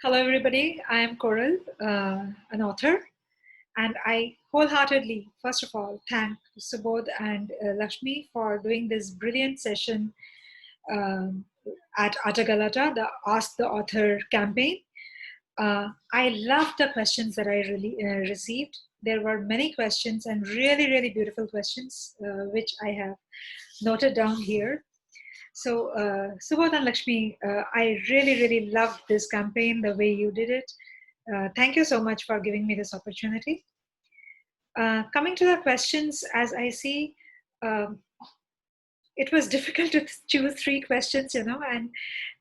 Hello, everybody. I am Koral, an author, and I wholeheartedly, first of all, thank Subodh and Lakshmi for doing this brilliant session um, at Atagalata, the Ask the Author campaign. I loved the questions that I really received. There were many questions and really, really beautiful questions, which I have noted down here. So, Subodh and Lakshmi, I really, really loved this campaign, the way you did it. Thank you so much for giving me this opportunity. Coming to the questions, as I see, um, it was difficult to choose three questions, and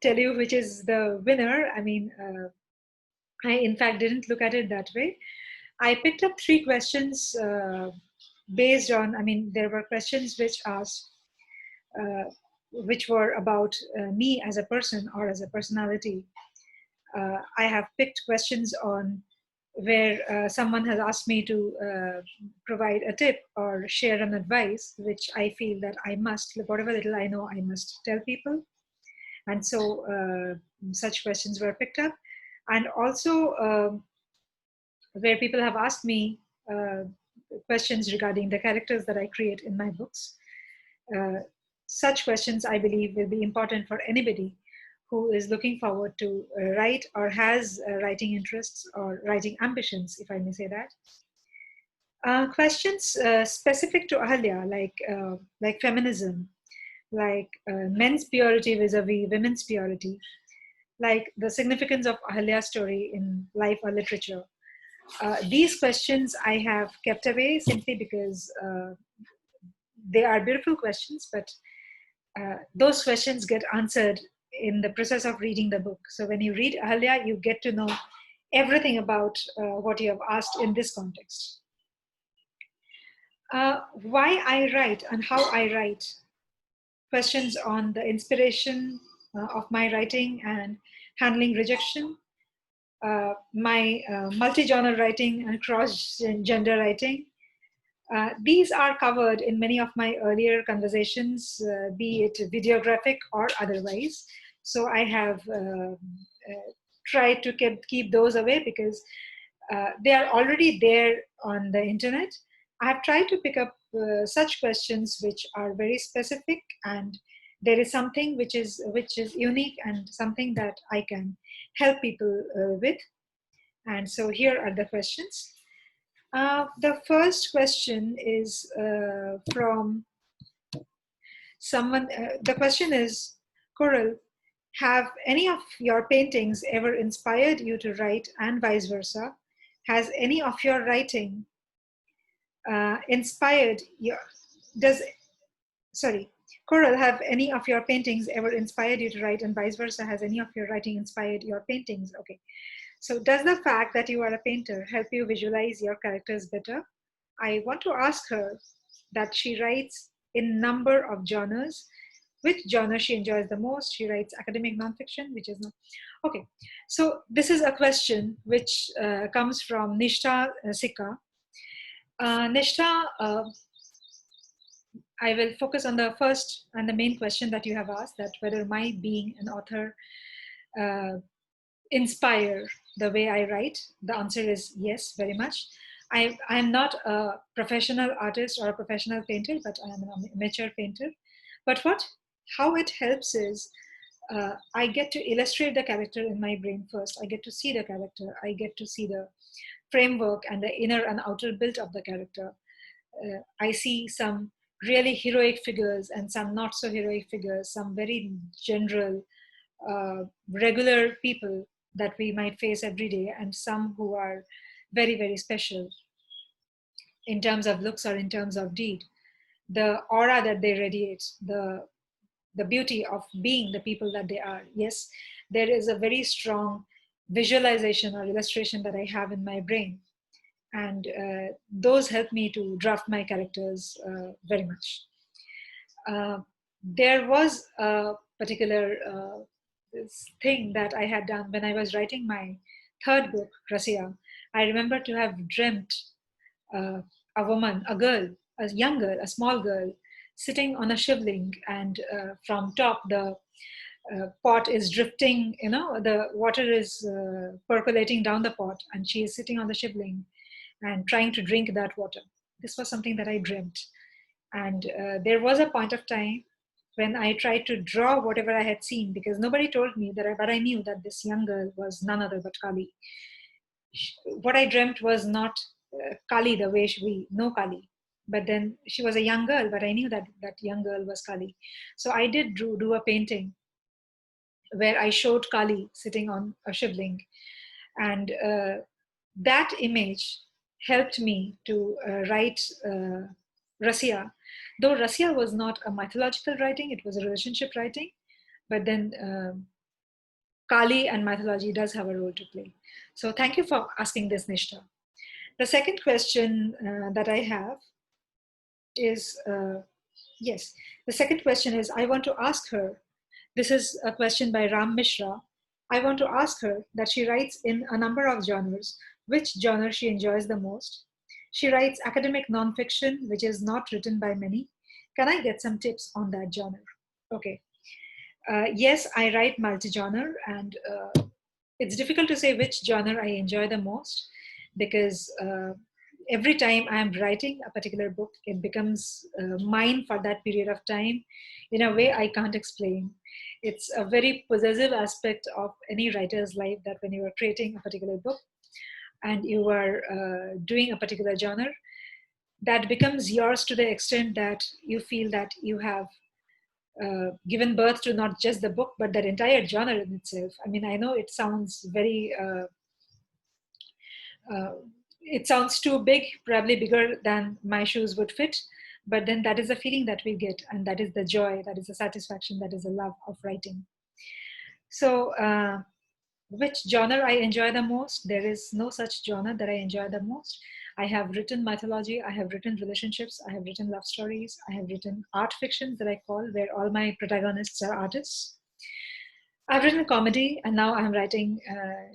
tell you which is the winner. I in fact didn't look at it that way. I picked up three questions based on, there were questions which asked, which were about me as a person or as a personality. I have picked questions on where someone has asked me to provide a tip or share an advice, which I feel that I must, whatever little I know, I must tell people. And so such questions were picked up. And also where people have asked me questions regarding the characters that I create in my books. Such questions, I believe, will be important for anybody who is looking forward to write or has writing interests or writing ambitions, if I may say that. Questions specific to Ahalya, like feminism, like men's purity vis-a-vis women's purity, like the significance of Ahalya's story in life or literature. These questions I have kept away simply because they are beautiful questions, but those questions get answered in the process of reading the book. So when you read Ahalya, you get to know everything about what you have asked in this context. Why I write and how I write, questions on the inspiration of my writing and handling rejection, my multi-genre writing and cross-gender writing. These are covered in many of my earlier conversations, be it videographic or otherwise. So I have tried to keep those away because they are already there on the internet. I have tried to pick up such questions which are very specific, and there is something which is unique and something that I can help people with. And so here are the questions. The first question is from someone. The question is, Koral, have any of your paintings ever inspired you to write, and vice versa? Has any of your writing inspired your, does, sorry, Koral, have any of your paintings ever inspired you to write, and vice versa? Has any of your writing inspired your paintings? Okay. So does the fact that you are a painter help you visualize your characters better? I want to ask her that she writes in number of genres. Which genre she enjoys the most? She writes academic nonfiction, which is not. Okay, so this is a question which comes from Nishta Sikka. Nishta, I will focus on the first and the main question that you have asked, that whether my being an author uh, inspire the way I write. The answer is yes, very much. I'm not a professional artist or a professional painter, but I am an amateur painter. But how it helps is I get to illustrate the character in my brain first. I get to see the character. I get to see the framework and the inner and outer build of the character. I see some really heroic figures and some not so heroic figures, some very general, regular people that we might face every day, and some who are very, very special in terms of looks or in terms of deed. The aura that they radiate, the beauty of being the people that they are. Yes, there is a very strong visualization or illustration that I have in my brain. And those help me to draft my characters very much. There was a particular this thing that I had done when I was writing my third book, Rasia. I remember to have dreamt a woman, a girl, a young girl, a small girl, sitting on a shivling, and from top pot is drifting, the water is percolating down the pot, and she is sitting on the shivling and trying to drink that water. This was something that I dreamt. And there was a point of time when I tried to draw whatever I had seen, because nobody told me that, but I knew that this young girl was none other but Kali. What I dreamt was not Kali the way we know Kali, but then she was a young girl, but I knew that that young girl was Kali. So I did do a painting where I showed Kali sitting on a shivling, and that image helped me to write Rasya. Though Rasya was not a mythological writing, it was a relationship writing, but then Kali and mythology does have a role to play. So thank you for asking this, Nishta. The second question that I have is, yes, the second question is, I want to ask her, this is a question by Ram Mishra. I want to ask her that she writes in a number of genres, which genre she enjoys the most. She writes academic nonfiction, which is not written by many. Can I get some tips on that genre? Okay. Yes, I write multi-genre, and it's difficult to say which genre I enjoy the most, because every time I'm writing a particular book, it becomes mine for that period of time in a way I can't explain. It's a very possessive aspect of any writer's life, that when you are creating a particular book and you are doing a particular genre, that becomes yours to the extent that you feel that you have given birth to not just the book, but that entire genre in itself. I mean, I know it sounds very, it sounds too big, probably bigger than my shoes would fit, but then that is the feeling that we get, and that is the joy, that is the satisfaction, that is the love of writing. So, which genre I enjoy the most? There is no such genre that I enjoy the most. I have written mythology, I have written relationships, I have written love stories, I have written art fictions that I call, where all my protagonists are artists. I've written comedy, and now I'm writing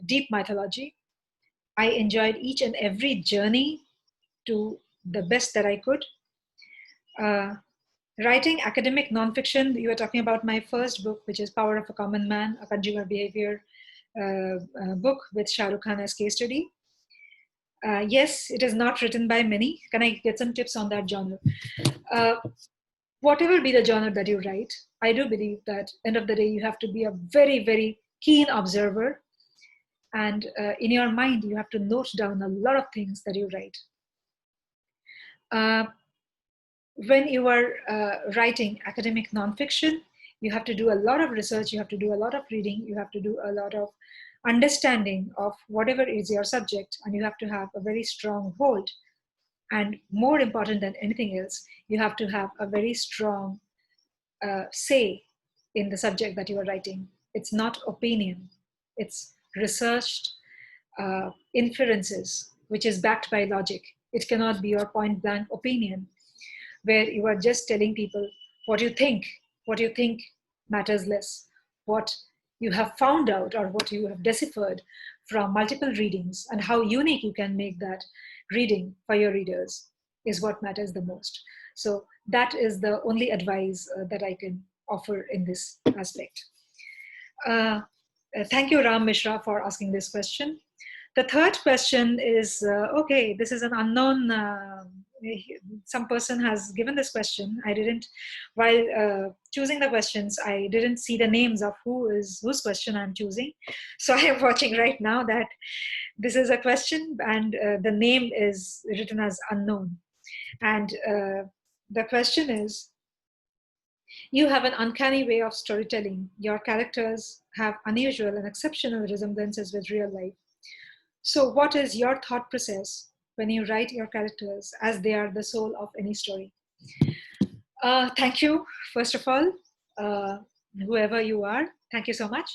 deep mythology. I enjoyed each and every journey to the best that I could. Uh, Writing academic nonfiction, you were talking about my first book, which is Power of a Common Man, a consumer behavior book with Shah Rukh Khan as case study. Yes, it is not written by many. Can I get some tips on that genre? Uh, Whatever be the genre that you write, I do believe that end of the day, you have to be a very, very keen observer. And in your mind, you have to note down a lot of things that you write. Uh, when you are writing academic nonfiction, you have to do a lot of research, you have to do a lot of reading, you have to do a lot of understanding of whatever is your subject, and you have to have a very strong hold. And more important than anything else, you have to have a very strong say in the subject that you are writing. It's not opinion, it's researched inferences, which is backed by logic. It cannot be your point blank opinion, where you are just telling people what you think. What you think matters less. What you have found out, or what you have deciphered from multiple readings, and how unique you can make that reading for your readers, is what matters the most. So that is the only advice that I can offer in this aspect. Uh, Thank you, Ram Mishra, for asking this question. The third question is, okay, this is an unknown, some person has given this question. I didn't, while choosing the questions, I didn't see the names of whose question I'm choosing. So I am watching right now that this is a question, and the name is written as unknown. And the question is, you have an uncanny way of storytelling. Your characters have unusual and exceptional resemblances with real life. So, what is your thought process when you write your characters, as they are the soul of any story? Thank you, first of all, uh, whoever you are. Thank you so much.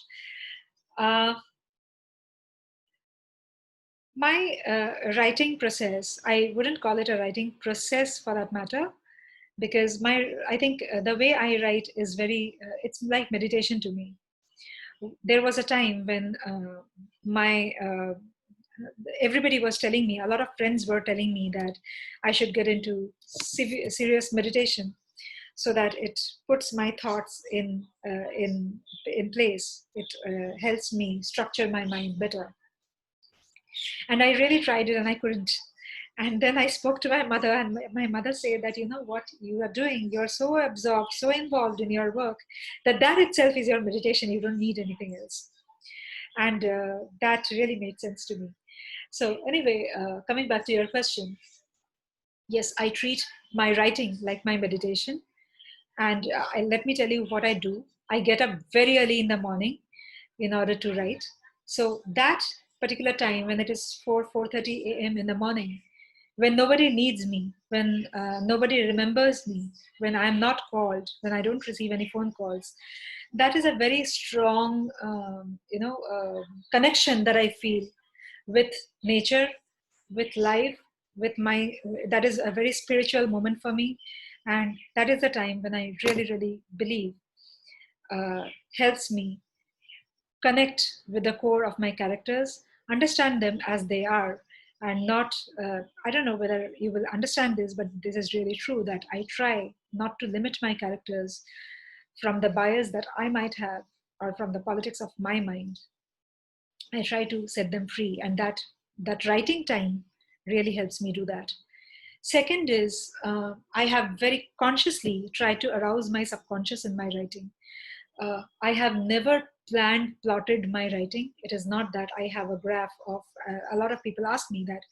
Uh, my writing process, I wouldn't call it a writing process for that matter, because I think the way I write is very, it's like meditation to me. There was a time when my everybody was telling me, a lot of friends were telling me that I should get into serious meditation. so that it puts my thoughts in place. It helps me structure my mind better. And I really tried it and I couldn't. And then I spoke to my mother, and my mother said that, you know what you are doing, you're so absorbed, so involved in your work, that itself is your meditation. You don't need anything else. And that really made sense to me. So anyway, coming back to your question, yes, I treat my writing like my meditation. And let me tell you what I do. I get up very early in the morning in order to write. So that particular time, when it is 4:30 a.m. in the morning, when nobody needs me, when nobody remembers me, when I'm not called, when I don't receive any phone calls, that is a very strong, connection that I feel with nature, with life, with my. That is a very spiritual moment for me, and that is the time when I really, really believe uh, helps me connect with the core of my characters, understand them as they are, and not, I don't know whether you will understand this, but this is really true that I try not to limit my characters from the bias that I might have or from the politics of my mind. I try to set them free, and that writing time really helps me do that. Second is I have very consciously tried to arouse my subconscious in my writing. I have never plotted my writing. It is not that I have a graph of. A lot of people ask me that,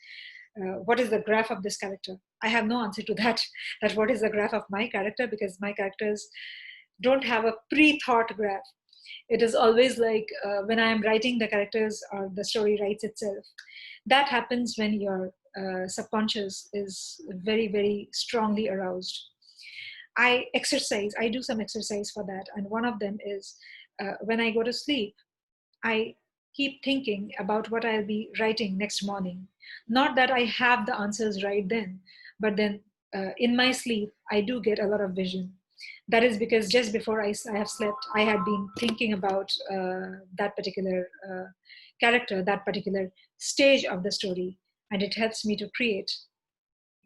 what is the graph of this character? I have no answer to that. That what is the graph of my character, because my characters don't have a pre-thought graph. It is always like when I am writing the characters, or the story writes itself. That happens when your subconscious is very, very strongly aroused. I exercise, I do some exercise for that. And one of them is when I go to sleep, I keep thinking about what I'll be writing next morning. Not that I have the answers right then, but then in my sleep, I do get a lot of vision. That is because just before I have slept, I had been thinking about that particular character, that particular stage of the story, and it helps me to create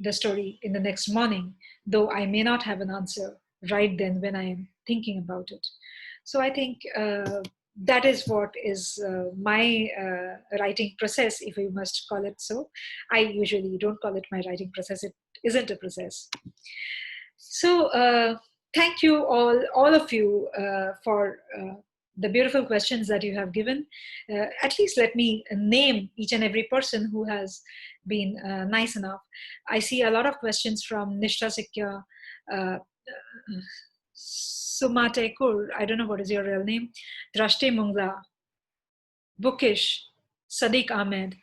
the story in the next morning, though I may not have an answer right then when I am thinking about it. So I think that is what is my writing process, if we must call it so. I usually don't call it my writing process, it isn't a process. So thank you all of you for the beautiful questions that you have given. At least let me name each and every person who has been nice enough. I see a lot of questions from Nishta Sikya, uh, Sumate Kur, I don't know what is your real name, Drashti Mungla, Bookish, Sadiq Ahmed,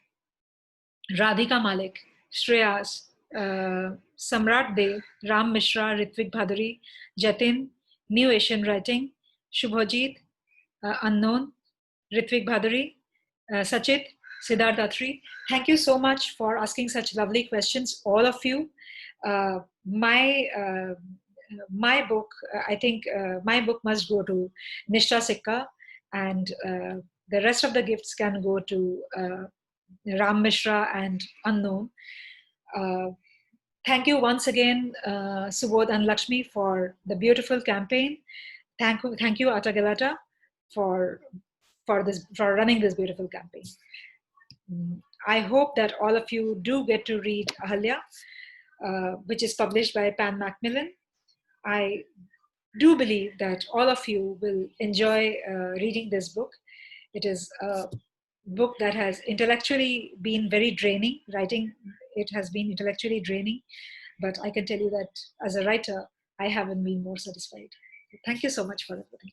Radhika Malik, Shreyas, Samrat De, Ram Mishra, Ritvik Bhaduri, Jatin, New Asian Writing, Shubhajit, Unknown, Ritvik Bhaduri, Sachit, Siddharth Atri. Thank you so much for asking such lovely questions, all of you. Uh, my my book, I think my book must go to Nishta Sikka, and the rest of the gifts can go to Ram Mishra and Unknown. Uh, Thank you once again, Subodh and Lakshmi, for the beautiful campaign. Thank you, Atagalata, for for running this beautiful campaign. I hope that all of you do get to read Ahalya, which is published by Pan Macmillan. I do believe that all of you will enjoy reading this book. It is a book that has intellectually been very draining. Writing it has been intellectually draining, but I can tell you that as a writer, I haven't been more satisfied. Thank you so much for everything.